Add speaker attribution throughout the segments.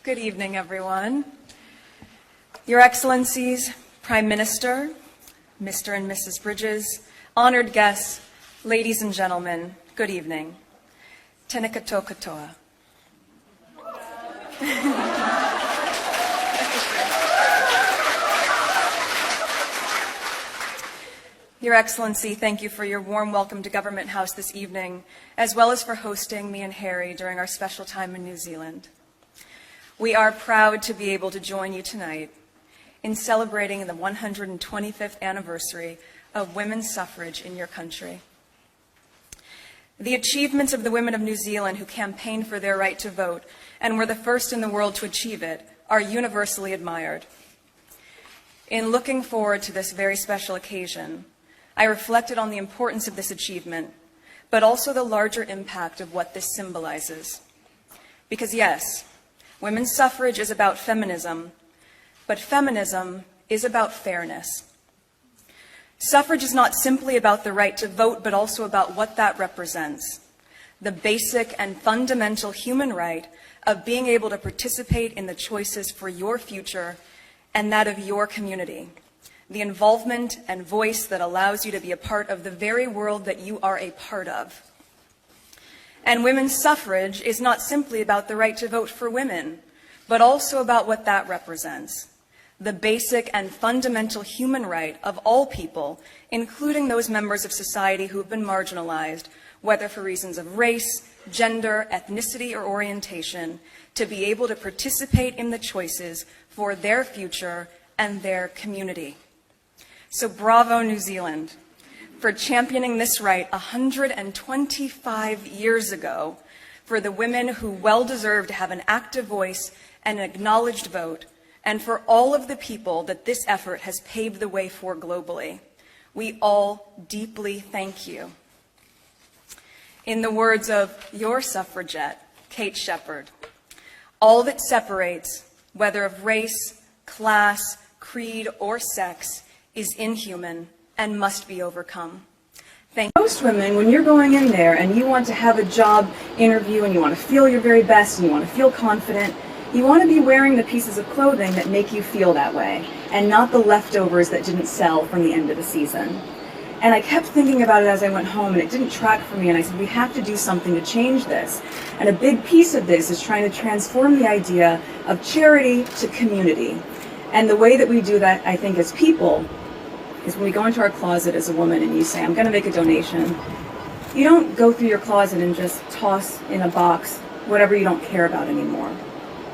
Speaker 1: Good evening, everyone. Your Excellencies, Prime Minister, Mr. and Mrs. Bridges, honored guests, ladies and gentlemen, good evening. Tenekato katoa. Your Excellency, thank you for your warm welcome to Government House this evening, as well as for hosting me and Harry during our special time in New Zealand. We are proud to be able to join you tonight in celebrating the 125th anniversary of women's suffrage in your country. The achievements of the women of New Zealand who campaigned for their right to vote and were the first in the world to achieve it are universally admired. In looking forward to this very special occasion, I reflected on the importance of this achievement, but also the larger impact of what this symbolizes. Because yes, women's suffrage is about feminism, but feminism is about fairness. Suffrage is not simply about the right to vote, but also about what that represents. The basic and fundamental human right of being able to participate in the choices for your future and that of your community. The involvement and voice that allows you to be a part of the very world that you are a part of. And women's suffrage is not simply about the right to vote for women, but also about what that represents. The basic and fundamental human right of all people, including those members of society who have been marginalized, whether for reasons of race, gender, ethnicity, or orientation, to be able to participate in the choices for their future and their community. So bravo, New Zealand, for championing this right 125 years ago for the women who well deserve to have an active voice and an acknowledged vote, and for all of the people that this effort has paved the way for globally. We all deeply thank you. In the words of your suffragette, Kate Shepherd, all that separates, whether of race, class, creed, or sex, is inhuman and must be overcome. Thank you. Most women, when you're going in there and you want to have a job interview and you want to feel your very best and you want to feel confident, you want to be wearing the pieces of clothing that make you feel that way and not the leftovers that didn't sell from the end of the season. And I kept thinking about it as I went home, and it didn't track for me, and I said, we have to do something to change this. And a big piece of this is trying to transform the idea of charity to community. And the way that we do that, I think, as people, is when we go into our closet as a woman and you say, I'm going to make a donation, you don't go through your closet and just toss in a box whatever you don't care about anymore.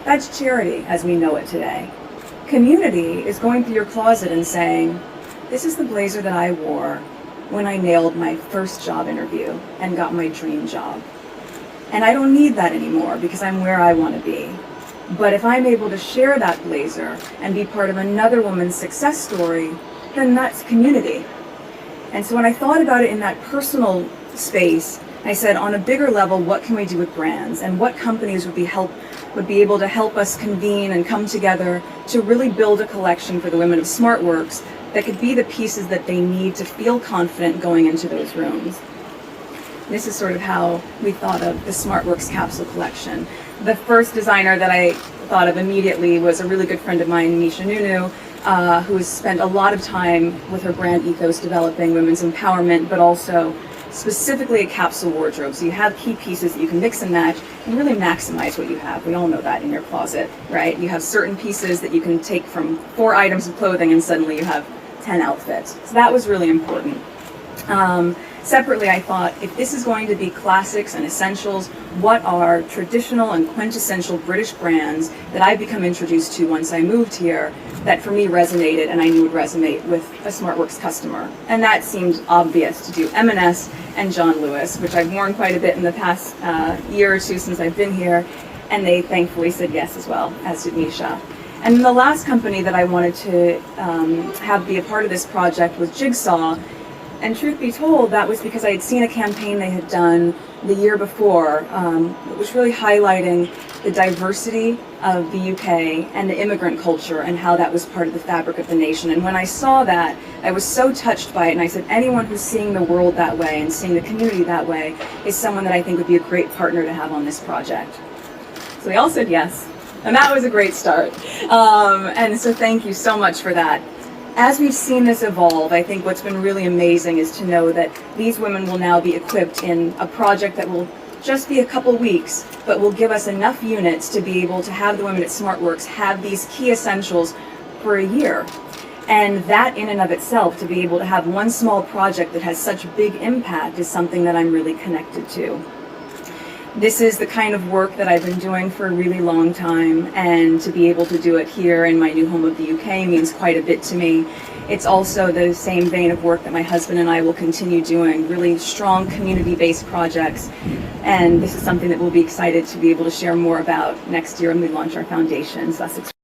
Speaker 1: That's charity as we know it today. Community is going through your closet and saying, this is the blazer that I wore when I nailed my first job interview and got my dream job. And I don't need that anymore because I'm where I want to be. But if I'm able to share that blazer and be part of another woman's success story, then that's community. And so when I thought about it in that personal space, I said, on a bigger level, what can we do with brands, and what companies would be able to help us convene and come together to really build a collection for the women of SmartWorks that could be the pieces that they need to feel confident going into those rooms. This is sort of how we thought of the SmartWorks capsule collection. The first designer that I thought of immediately was a really good friend of mine, Misha Nunu, who has spent a lot of time with her brand ethos developing women's empowerment, but also specifically a capsule wardrobe. So you have key pieces that you can mix and match and really maximize what you have. We all know that in your closet, right? You have certain pieces that you can take from 4 items of clothing and suddenly you have 10 outfits. So that was really important. Separately, I thought, if this is going to be classics and essentials, what are traditional and quintessential British brands that I've become introduced to once I moved here that for me resonated and I knew would resonate with a SmartWorks customer? And that seemed obvious to do. M&S and John Lewis, which I've worn quite a bit in the past year or two since I've been here, and they thankfully said yes as well, as did Misha. And the last company that I wanted to have be a part of this project was Jigsaw. And truth be told, that was because I had seen a campaign they had done the year before, that was really highlighting the diversity of the UK and the immigrant culture and how that was part of the fabric of the nation. And when I saw that, I was so touched by it, and I said, anyone who's seeing the world that way and seeing the community that way is someone that I think would be a great partner to have on this project. So they all said yes.
Speaker 2: And that was a great start. And so thank you so much for that. As we've seen this evolve, I think what's been really amazing is to know that these women will now be equipped in a project that will just be a couple weeks, but will give us enough units to be able to have the women at SmartWorks have these key essentials for a year. And that in and of itself, to be able to have one small project that has such big impact, is something that I'm really connected to. This is the kind of work that I've been doing for a really long time, and to be able to do it here in my new home of the UK means quite a bit to me. It's also the same vein of work that my husband and I will continue doing, really strong community-based projects, and this is something that we'll be excited to be able to share more about next year when we launch our foundation, Sussex.